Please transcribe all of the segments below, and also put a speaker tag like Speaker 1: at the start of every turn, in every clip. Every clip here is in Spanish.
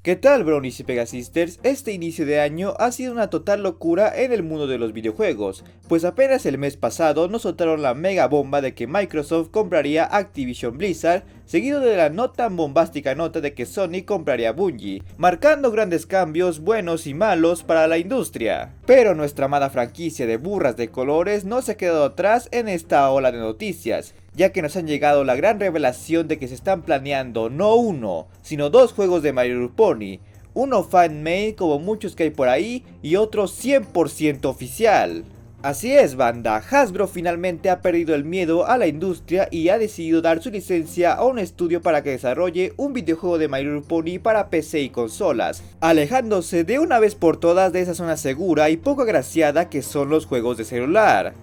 Speaker 1: ¿Qué tal, Brownies y Pegasisters? Este inicio de año ha sido una total locura en el mundo de los videojuegos, pues apenas el mes pasado nos soltaron la mega bomba de que Microsoft compraría Activision Blizzard, seguido de la no tan bombástica nota de que Sony compraría Bungie, marcando grandes cambios buenos y malos para la industria. Pero nuestra amada franquicia de burras de colores no se ha quedado atrás en esta ola de noticias, ya que nos han llegado la gran revelación de que se están planeando no uno, sino dos juegos de My Little Pony, uno fan-made como muchos que hay por ahí y otro 100% oficial. Así es, banda, Hasbro finalmente ha perdido el miedo a la industria y ha decidido dar su licencia a un estudio para que desarrolle un videojuego de My Little Pony para PC y consolas, alejándose de una vez por todas de esa zona segura y poco agraciada que son los juegos de celular.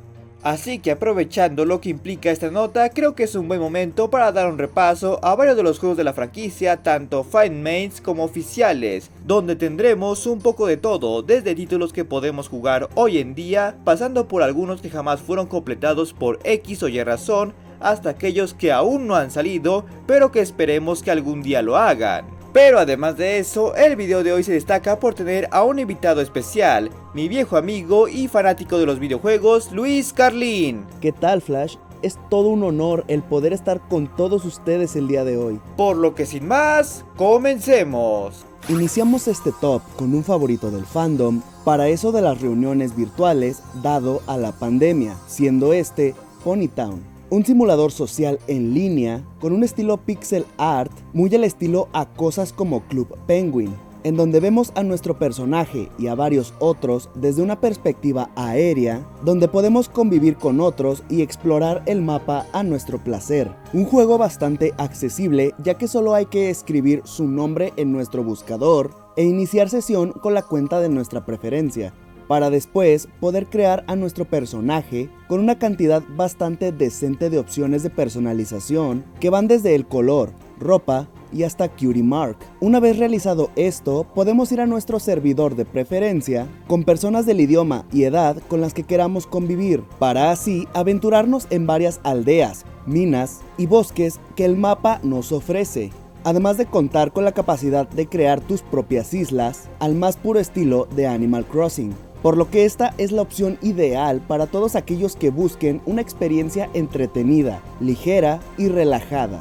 Speaker 1: Así que aprovechando lo que implica esta nota, creo que es un buen momento para dar un repaso a varios de los juegos de la franquicia, tanto fan-made como oficiales, donde tendremos un poco de todo, desde títulos que podemos jugar hoy en día, pasando por algunos que jamás fueron completados por X o Y razón, hasta aquellos que aún no han salido, pero que esperemos que algún día lo hagan. Pero además de eso, el video de hoy se destaca por tener a un invitado especial, mi viejo amigo y fanático de los videojuegos, Luis Carlín.
Speaker 2: ¿Qué tal, Flash? Es todo un honor el poder estar con todos ustedes el día de hoy.
Speaker 1: Por lo que sin más, comencemos.
Speaker 2: Iniciamos este top con un favorito del fandom para eso de las reuniones virtuales dado a la pandemia, siendo este Ponytown. Un simulador social en línea con un estilo pixel art muy al estilo a cosas como Club Penguin, en donde vemos a nuestro personaje y a varios otros desde una perspectiva aérea, donde podemos convivir con otros y explorar el mapa a nuestro placer. Un juego bastante accesible, ya que solo hay que escribir su nombre en nuestro buscador e iniciar sesión con la cuenta de nuestra preferencia, para después poder crear a nuestro personaje con una cantidad bastante decente de opciones de personalización que van desde el color, ropa y hasta Cutie Mark. Una vez realizado esto, podemos ir a nuestro servidor de preferencia con personas del idioma y edad con las que queramos convivir, para así aventurarnos en varias aldeas, minas y bosques que el mapa nos ofrece. Además de contar con la capacidad de crear tus propias islas al más puro estilo de Animal Crossing. Por lo que esta es la opción ideal para todos aquellos que busquen una experiencia entretenida, ligera y relajada.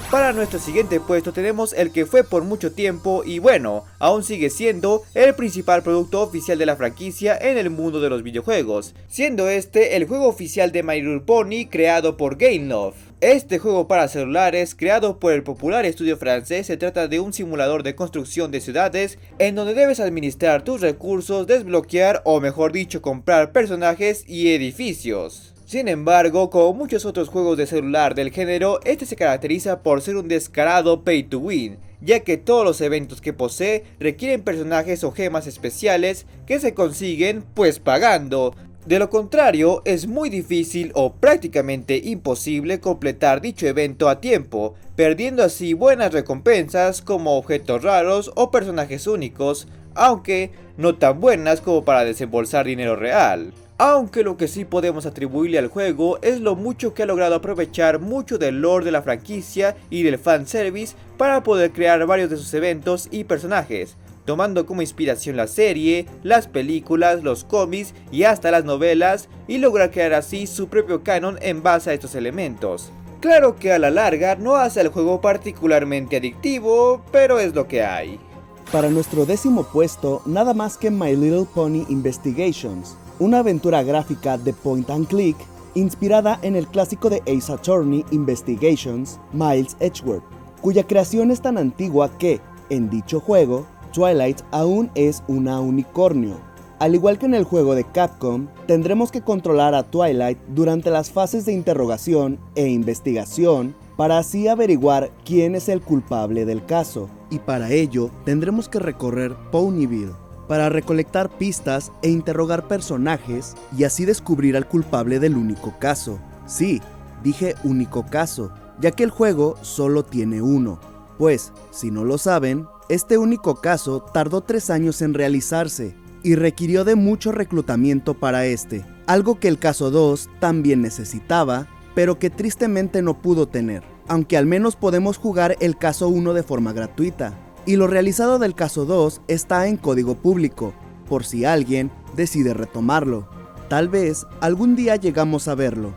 Speaker 1: Para nuestro siguiente puesto tenemos el que fue por mucho tiempo y bueno, aún sigue siendo el principal producto oficial de la franquicia en el mundo de los videojuegos, siendo este el juego oficial de My Little Pony creado por Gameloft. Este juego para celulares, creado por el popular estudio francés, se trata de un simulador de construcción de ciudades en donde debes administrar tus recursos, desbloquear o mejor dicho comprar personajes y edificios. Sin embargo, como muchos otros juegos de celular del género, este se caracteriza por ser un descarado pay to win, ya que todos los eventos que posee requieren personajes o gemas especiales que se consiguen pues pagando. De lo contrario, es muy difícil o prácticamente imposible completar dicho evento a tiempo, perdiendo así buenas recompensas como objetos raros o personajes únicos, aunque no tan buenas como para desembolsar dinero real. Aunque lo que sí podemos atribuirle al juego es lo mucho que ha logrado aprovechar mucho del lore de la franquicia y del fanservice para poder crear varios de sus eventos y personajes, tomando como inspiración la serie, las películas, los cómics y hasta las novelas, y lograr crear así su propio canon en base a estos elementos. Claro que a la larga no hace al juego particularmente adictivo, pero es lo que hay.
Speaker 2: Para nuestro 10º puesto, nada más que My Little Pony Investigations, una aventura gráfica de point and click inspirada en el clásico de Ace Attorney Investigations, Miles Edgeworth, cuya creación es tan antigua que, en dicho juego, Twilight aún es una unicornio. Al igual que en el juego de Capcom, tendremos que controlar a Twilight durante las fases de interrogación e investigación para así averiguar quién es el culpable del caso, y para ello tendremos que recorrer Ponyville para recolectar pistas e interrogar personajes y así descubrir al culpable del único caso. Sí, dije único caso, ya que el juego solo tiene uno. Pues, si no lo saben, este único caso tardó 3 años en realizarse y requirió de mucho reclutamiento para este, algo que el caso 2 también necesitaba, pero que tristemente no pudo tener, aunque al menos podemos jugar el caso 1 de forma gratuita. y lo realizado del caso 2 está en código público, por si alguien decide retomarlo. Tal vez algún día llegamos a verlo.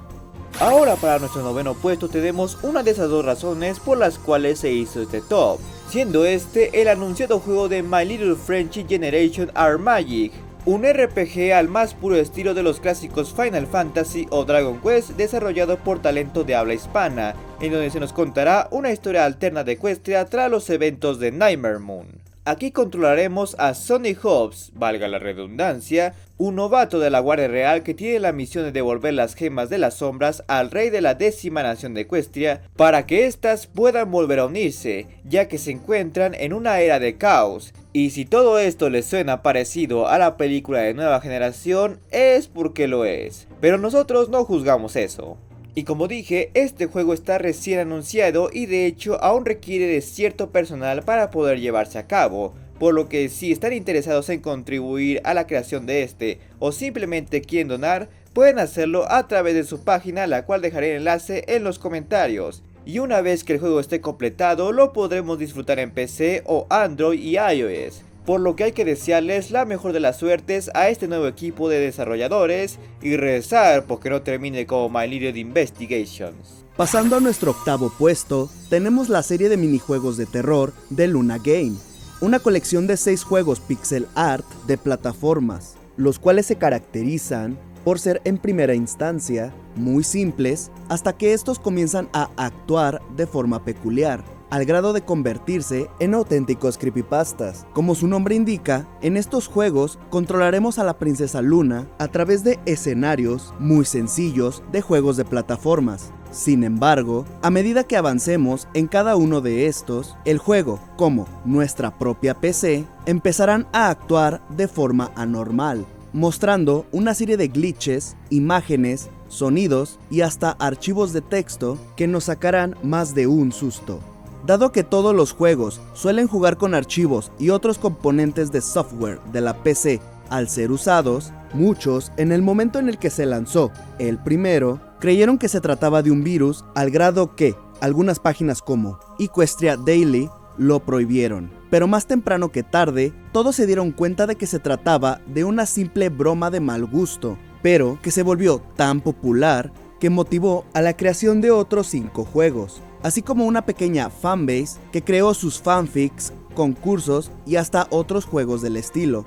Speaker 1: Ahora para nuestro noveno puesto tenemos una de esas dos razones por las cuales se hizo este top, siendo este el anunciado juego de My Little Friendship Generation Art Magic, un RPG al más puro estilo de los clásicos Final Fantasy o Dragon Quest desarrollado por talento de habla hispana, en donde se nos contará una historia alterna de Equestria tras los eventos de Nightmare Moon. Aquí controlaremos a Sonny Hobbs, valga la redundancia, un novato de la Guardia Real que tiene la misión de devolver las gemas de las sombras al rey de la 10ª nación de Equestria para que éstas puedan volver a unirse, ya que se encuentran en una era de caos. Y si todo esto les suena parecido a la película de nueva generación, es porque lo es. Pero nosotros no juzgamos eso. Y como dije, este juego está recién anunciado y de hecho aún requiere de cierto personal para poder llevarse a cabo, por lo que si están interesados en contribuir a la creación de este o simplemente quieren donar, pueden hacerlo a través de su página, la cual dejaré el enlace en los comentarios. Y una vez que el juego esté completado, lo podremos disfrutar en PC o Android y iOS. Por lo que hay que desearles la mejor de las suertes a este nuevo equipo de desarrolladores y rezar porque no termine como My Little Investigations.
Speaker 2: Pasando a nuestro octavo puesto, tenemos la serie de minijuegos de terror de Luna Game, una colección de 6 juegos pixel art de plataformas, los cuales se caracterizan por ser en primera instancia muy simples hasta que estos comienzan a actuar de forma peculiar, al grado de convertirse en auténticos creepypastas. Como su nombre indica, en estos juegos controlaremos a la princesa Luna a través de escenarios muy sencillos de juegos de plataformas. Sin embargo, a medida que avancemos en cada uno de estos, el juego, como nuestra propia PC, empezarán a actuar de forma anormal, mostrando una serie de glitches, imágenes, sonidos y hasta archivos de texto que nos sacarán más de un susto. Dado que todos los juegos suelen jugar con archivos y otros componentes de software de la PC al ser usados, muchos, en el momento en el que se lanzó el primero, creyeron que se trataba de un virus al grado que algunas páginas como Equestria Daily lo prohibieron. Pero más temprano que tarde, todos se dieron cuenta de que se trataba de una simple broma de mal gusto, pero que se volvió tan popular que motivó a la creación de otros 5 juegos, así como una pequeña fanbase que creó sus fanfics, concursos y hasta otros juegos del estilo.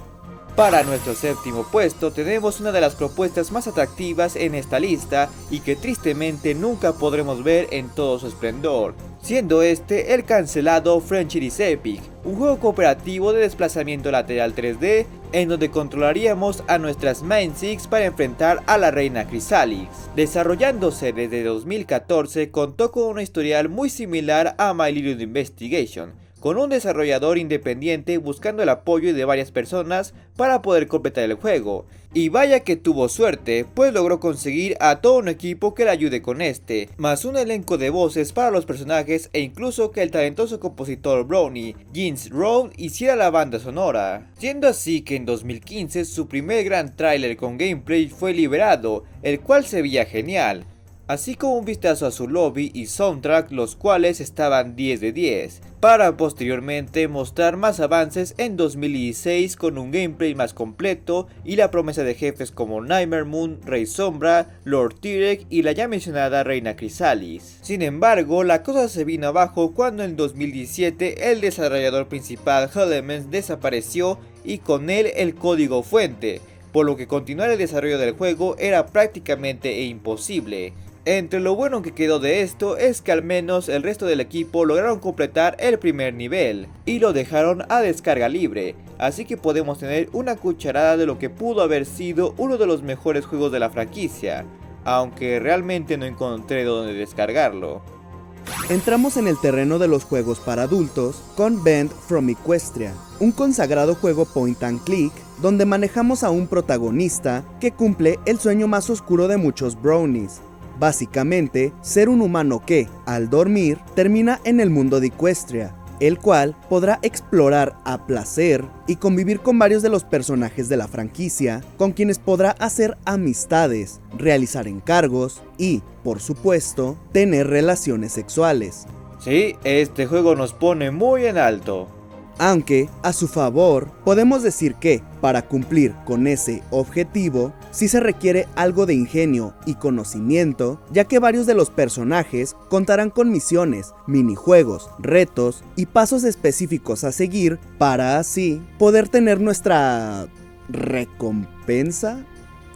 Speaker 1: Para nuestro séptimo puesto tenemos una de las propuestas más atractivas en esta lista y que tristemente nunca podremos ver en todo su esplendor, siendo este el cancelado Friendship is Epic, un juego cooperativo de desplazamiento lateral 3D en donde controlaríamos a nuestras Main Six para enfrentar a la reina Chrysalix. Desarrollándose desde 2014, contó con un historial muy similar a My Little Investigation, con un desarrollador independiente buscando el apoyo de varias personas para poder completar el juego. Y vaya que tuvo suerte, pues logró conseguir a todo un equipo que le ayude con este, más un elenco de voces para los personajes e incluso que el talentoso compositor Brownie, James Rohn, hiciera la banda sonora. Siendo así que en 2015 su primer gran tráiler con gameplay fue liberado, el cual se veía genial, así como un vistazo a su lobby y soundtrack, los cuales estaban 10 de 10, para posteriormente mostrar más avances en 2016 con un gameplay más completo y la promesa de jefes como Nightmare Moon, Rey Sombra, Lord Tyrek y la ya mencionada Reina Chrysalis. Sin embargo, la cosa se vino abajo cuando en 2017 el desarrollador principal Elements desapareció y con él el código fuente, por lo que continuar el desarrollo del juego era prácticamente imposible. Entre lo bueno que quedó de esto es que al menos el resto del equipo lograron completar el primer nivel y lo dejaron a descarga libre, así que podemos tener una cucharada de lo que pudo haber sido uno de los mejores juegos de la franquicia, aunque realmente no encontré dónde descargarlo.
Speaker 2: Entramos en el terreno de los juegos para adultos con Banned from Equestria, un consagrado juego point and click donde manejamos a un protagonista que cumple el sueño más oscuro de muchos brownies. Básicamente, ser un humano que, al dormir, termina en el mundo de Equestria, el cual podrá explorar a placer y convivir con varios de los personajes de la franquicia, con quienes podrá hacer amistades, realizar encargos y, por supuesto, tener relaciones sexuales.
Speaker 1: Sí, este juego nos pone muy en alto.
Speaker 2: Aunque, a su favor, podemos decir que, para cumplir con ese objetivo, sí se requiere algo de ingenio y conocimiento, ya que varios de los personajes contarán con misiones, minijuegos, retos y pasos específicos a seguir para así poder tener nuestra recompensa.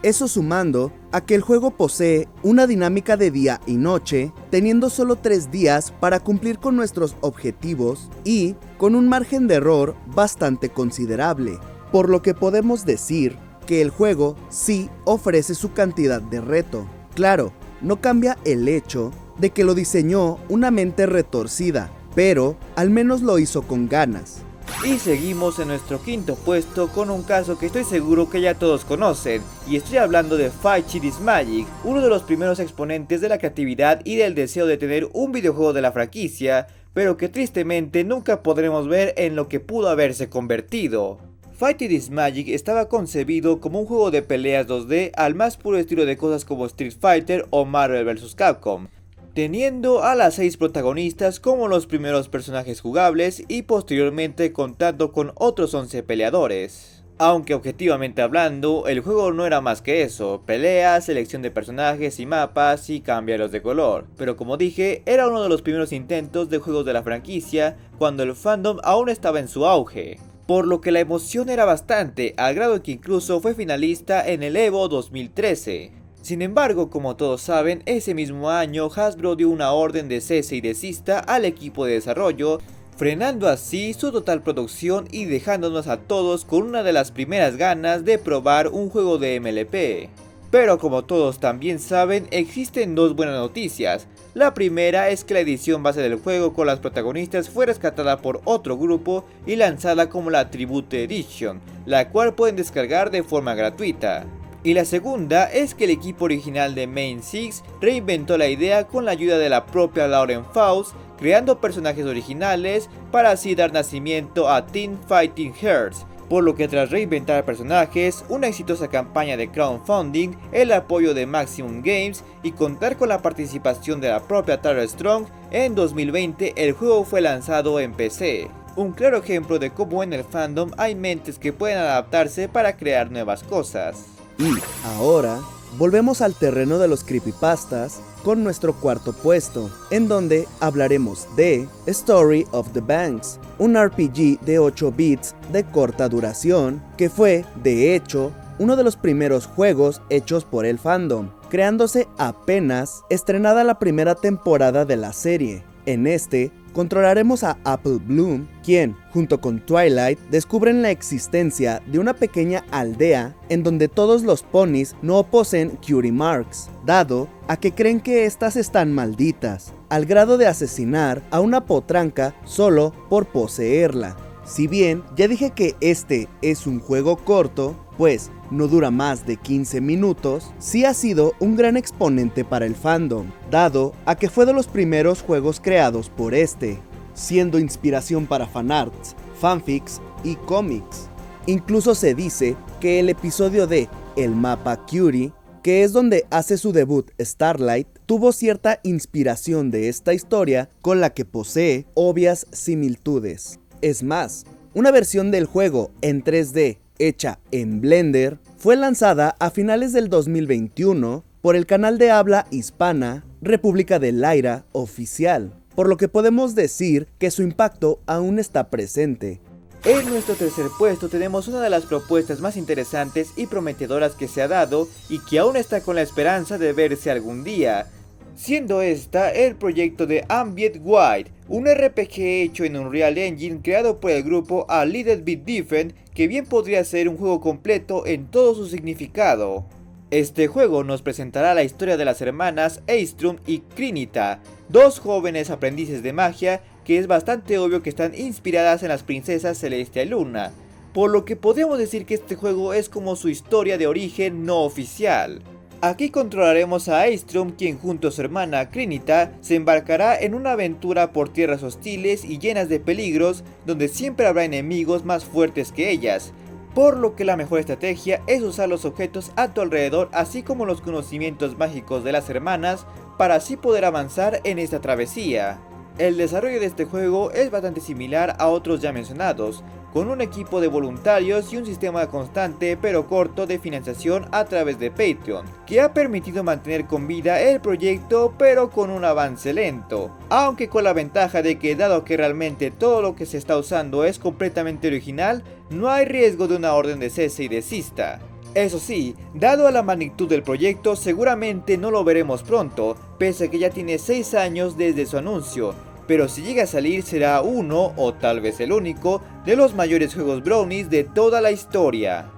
Speaker 2: Eso sumando a que el juego posee una dinámica de día y noche, teniendo solo 3 días para cumplir con nuestros objetivos y con un margen de error bastante considerable, por lo que podemos decir que el juego sí ofrece su cantidad de reto. Claro, no cambia el hecho de que lo diseñó una mente retorcida, pero al menos lo hizo con ganas.
Speaker 1: Y seguimos en nuestro quinto puesto con un caso que estoy seguro que ya todos conocen, y estoy hablando de Fight It Is Magic, uno de los primeros exponentes de la creatividad y del deseo de tener un videojuego de la franquicia, pero que tristemente nunca podremos ver en lo que pudo haberse convertido. Fight It Is Magic estaba concebido como un juego de peleas 2D al más puro estilo de cosas como Street Fighter o Marvel vs. Capcom, teniendo a las 6 protagonistas como los primeros personajes jugables y posteriormente contando con otros 11 peleadores. Aunque objetivamente hablando, el juego no era más que eso, peleas, selección de personajes y mapas y cambiarlos de color. Pero como dije, era uno de los primeros intentos de juegos de la franquicia cuando el fandom aún estaba en su auge, por lo que la emoción era bastante, al grado que incluso fue finalista en el EVO 2013. Sin embargo, como todos saben, ese mismo año Hasbro dio una orden de cese y desista al equipo de desarrollo, frenando así su total producción y dejándonos a todos con una de las primeras ganas de probar un juego de MLP. Pero como todos también saben, existen dos buenas noticias. La primera es que la edición base del juego con las protagonistas fue rescatada por otro grupo y lanzada como la Tribute Edition, la cual pueden descargar de forma gratuita. Y la segunda es que el equipo original de Main Six reinventó la idea con la ayuda de la propia Lauren Faust, creando personajes originales para así dar nacimiento a Teen Fighting Hearts, por lo que tras reinventar personajes, una exitosa campaña de crowdfunding, el apoyo de Maximum Games y contar con la participación de la propia Tara Strong, en 2020 el juego fue lanzado en PC. Un claro ejemplo de cómo en el fandom hay mentes que pueden adaptarse para crear nuevas cosas.
Speaker 2: Y ahora, volvemos al terreno de los creepypastas con nuestro cuarto puesto, en donde hablaremos de Story of the Banks, un RPG de 8 bits de corta duración, que fue, de hecho, uno de los primeros juegos hechos por el fandom, creándose apenas estrenada la primera temporada de la serie. En este, controlaremos a Apple Bloom, quien, junto con Twilight, descubren la existencia de una pequeña aldea en donde todos los ponis no poseen cutie marks, dado a que creen que estas están malditas, al grado de asesinar a una potranca solo por poseerla. Si bien ya dije que este es un juego corto, pues no dura más de 15 minutos, sí ha sido un gran exponente para el fandom, dado a que fue de los primeros juegos creados por este, siendo inspiración para fanarts, fanfics y cómics. Incluso se dice que el episodio de El Mapa Cutie, que es donde hace su debut Starlight, tuvo cierta inspiración de esta historia con la que posee obvias similitudes. Es más, una versión del juego en 3D hecha en Blender fue lanzada a finales del 2021 por el canal de habla hispana República de Lyra Oficial, por lo que podemos decir que su impacto aún está presente.
Speaker 1: En nuestro tercer puesto tenemos una de las propuestas más interesantes y prometedoras que se ha dado y que aún está con la esperanza de verse algún día, siendo esta el proyecto de Ambient White, un RPG hecho en Unreal Engine creado por el grupo A Little Bit Different, que bien podría ser un juego completo en todo su significado. Este juego nos presentará la historia de las hermanas Eistrum y Crinita, dos jóvenes aprendices de magia que es bastante obvio que están inspiradas en las princesas Celestia y Luna, por lo que podemos decir que este juego es como su historia de origen no oficial. Aquí controlaremos a Eistrum, quien junto a su hermana Crinita se embarcará en una aventura por tierras hostiles y llenas de peligros, donde siempre habrá enemigos más fuertes que ellas, por lo que la mejor estrategia es usar los objetos a tu alrededor, así como los conocimientos mágicos de las hermanas, para así poder avanzar en esta travesía. El desarrollo de este juego es bastante similar a otros ya mencionados, con un equipo de voluntarios y un sistema constante pero corto de financiación a través de Patreon, que ha permitido mantener con vida el proyecto pero con un avance lento, aunque con la ventaja de que dado que realmente todo lo que se está usando es completamente original, no hay riesgo de una orden de cese y desista. Eso sí, dado a la magnitud del proyecto seguramente no lo veremos pronto, pese a que ya tiene 6 años desde su anuncio, pero si llega a salir será uno, o tal vez el único, de los mayores juegos brownies de toda la historia.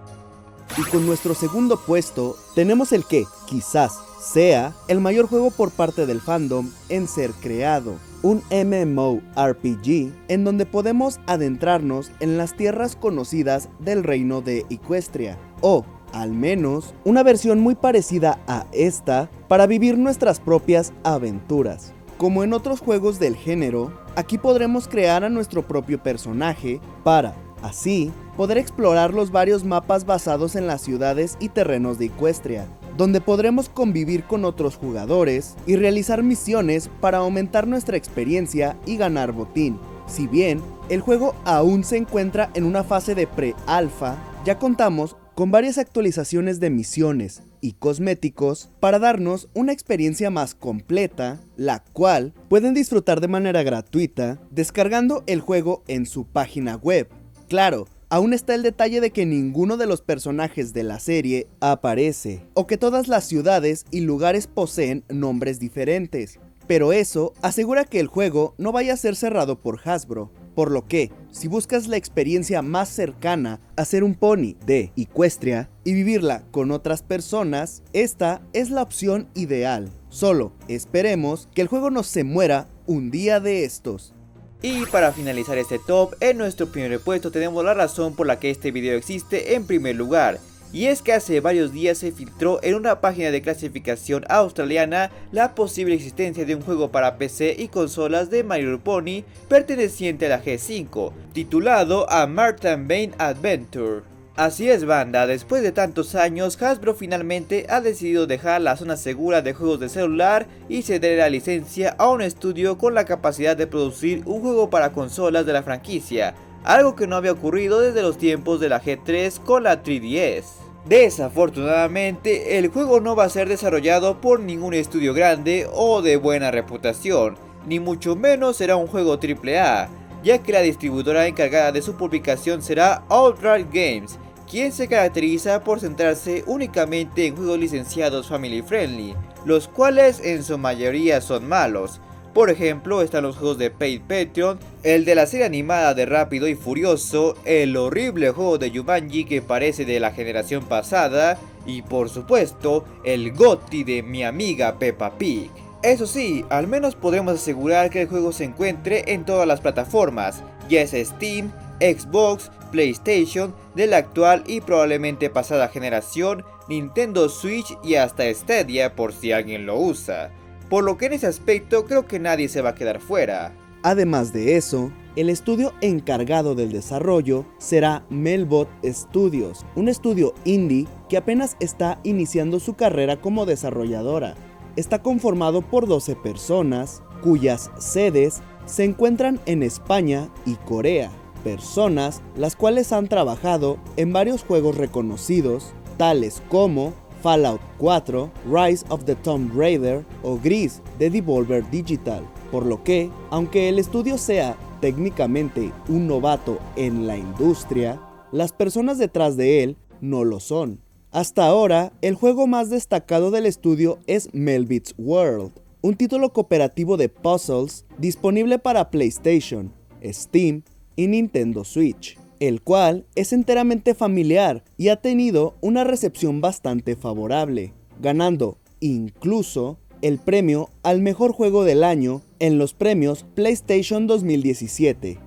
Speaker 2: Y con nuestro segundo puesto tenemos el que, quizás, sea el mayor juego por parte del fandom en ser creado. Un MMORPG en donde podemos adentrarnos en las tierras conocidas del reino de Equestria, o al menos una versión muy parecida a esta para vivir nuestras propias aventuras. Como en otros juegos del género, aquí podremos crear a nuestro propio personaje para, así, poder explorar los varios mapas basados en las ciudades y terrenos de Equestria, donde podremos convivir con otros jugadores y realizar misiones para aumentar nuestra experiencia y ganar botín. Si bien el juego aún se encuentra en una fase de pre-alfa, ya contamos con varias actualizaciones de misiones y cosméticos para darnos una experiencia más completa, la cual pueden disfrutar de manera gratuita descargando el juego en su página web. Claro, aún está el detalle de que ninguno de los personajes de la serie aparece, o que todas las ciudades y lugares poseen nombres diferentes, pero eso asegura que el juego no vaya a ser cerrado por Hasbro. Por lo que, si buscas la experiencia más cercana a ser un pony de Equestria y vivirla con otras personas, esta es la opción ideal. Solo esperemos que el juego no se muera un día de estos.
Speaker 1: Y para finalizar este top, en nuestro primer puesto tenemos la razón por la que este video existe en primer lugar. Y es que hace varios días se filtró en una página de clasificación australiana la posible existencia de un juego para PC y consolas de My Little Pony perteneciente a la G5, titulado A Martin Bane Adventure. Así es banda, después de tantos años, Hasbro finalmente ha decidido dejar la zona segura de juegos de celular y ceder la licencia a un estudio con la capacidad de producir un juego para consolas de la franquicia, algo que no había ocurrido desde los tiempos de la G3 con la 3DS. Desafortunadamente, el juego no va a ser desarrollado por ningún estudio grande o de buena reputación, ni mucho menos será un juego AAA, ya que la distribuidora encargada de su publicación será Outright Games, quien se caracteriza por centrarse únicamente en juegos licenciados family friendly, los cuales en su mayoría son malos. Por ejemplo, están los juegos de Paid Patreon, el de la serie animada de Rápido y Furioso, el horrible juego de Jumanji que parece de la generación pasada, y por supuesto, el GOTY de mi amiga Peppa Pig. Eso sí, al menos podremos asegurar que el juego se encuentre en todas las plataformas, ya sea Steam, Xbox, PlayStation, de la actual y probablemente pasada generación, Nintendo Switch y hasta Stadia por si alguien lo usa. Por lo que en ese aspecto creo que nadie se va a quedar fuera.
Speaker 2: Además de eso, el estudio encargado del desarrollo será Melbot Studios, un estudio indie que apenas está iniciando su carrera como desarrolladora. Está conformado por 12 personas, cuyas sedes se encuentran en España y Corea. Personas las cuales han trabajado en varios juegos reconocidos, tales como Fallout 4, Rise of the Tomb Raider o Gris de Devolver Digital, por lo que, aunque el estudio sea técnicamente un novato en la industria, las personas detrás de él no lo son. Hasta ahora, el juego más destacado del estudio es Melbit's World, un título cooperativo de puzzles disponible para PlayStation, Steam y Nintendo Switch, el cual es enteramente familiar y ha tenido una recepción bastante favorable, ganando incluso el premio al mejor juego del año en los premios PlayStation 2017.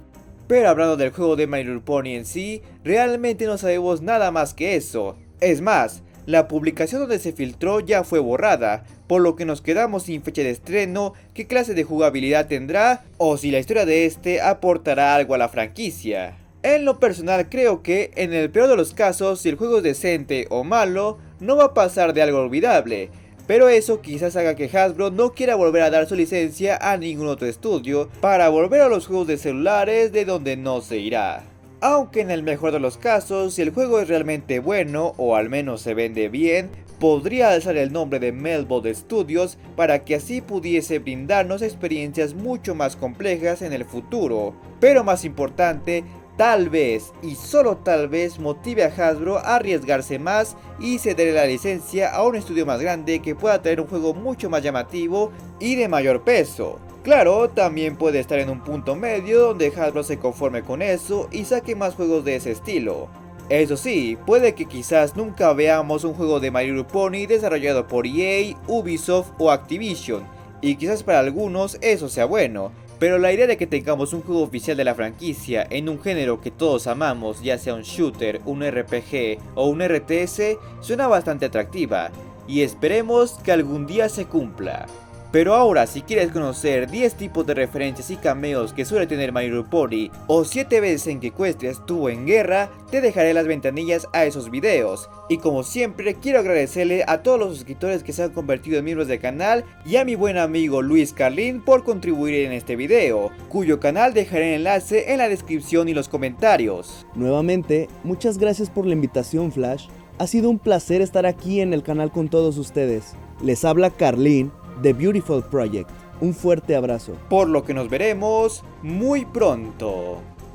Speaker 1: Pero hablando del juego de My Little Pony en sí, realmente no sabemos nada más que eso. Es más, la publicación donde se filtró ya fue borrada, por lo que nos quedamos sin fecha de estreno, qué clase de jugabilidad tendrá o si la historia de este aportará algo a la franquicia. En lo personal creo que, en el peor de los casos, si el juego es decente o malo, no va a pasar de algo olvidable, pero eso quizás haga que Hasbro no quiera volver a dar su licencia a ningún otro estudio para volver a los juegos de celulares de donde no se irá. Aunque en el mejor de los casos, si el juego es realmente bueno o al menos se vende bien, podría alzar el nombre de Melbot Studios para que así pudiese brindarnos experiencias mucho más complejas en el futuro. Pero más importante, tal vez y solo tal vez motive a Hasbro a arriesgarse más y ceder la licencia a un estudio más grande que pueda traer un juego mucho más llamativo y de mayor peso. Claro, también puede estar en un punto medio donde Hasbro se conforme con eso y saque más juegos de ese estilo. Eso sí, puede que quizás nunca veamos un juego de My Little Pony desarrollado por EA, Ubisoft o Activision, y quizás para algunos eso sea bueno, pero la idea de que tengamos un juego oficial de la franquicia en un género que todos amamos, ya sea un shooter, un RPG o un RTS, suena bastante atractiva, y esperemos que algún día se cumpla. Pero ahora, si quieres conocer 10 tipos de referencias y cameos que suele tener My Little Pony, o 7 veces en que Equestria estuvo en guerra, te dejaré las ventanillas a esos videos. Y como siempre, quiero agradecerle a todos los suscriptores que se han convertido en miembros del canal y a mi buen amigo Luis Carlin por contribuir en este video, cuyo canal dejaré el enlace en la descripción y los comentarios.
Speaker 2: Nuevamente, muchas gracias por la invitación, Flash. Ha sido un placer estar aquí en el canal con todos ustedes. Les habla Carlin, The Beautiful Project. Un fuerte abrazo.
Speaker 1: Por lo que nos veremos muy pronto.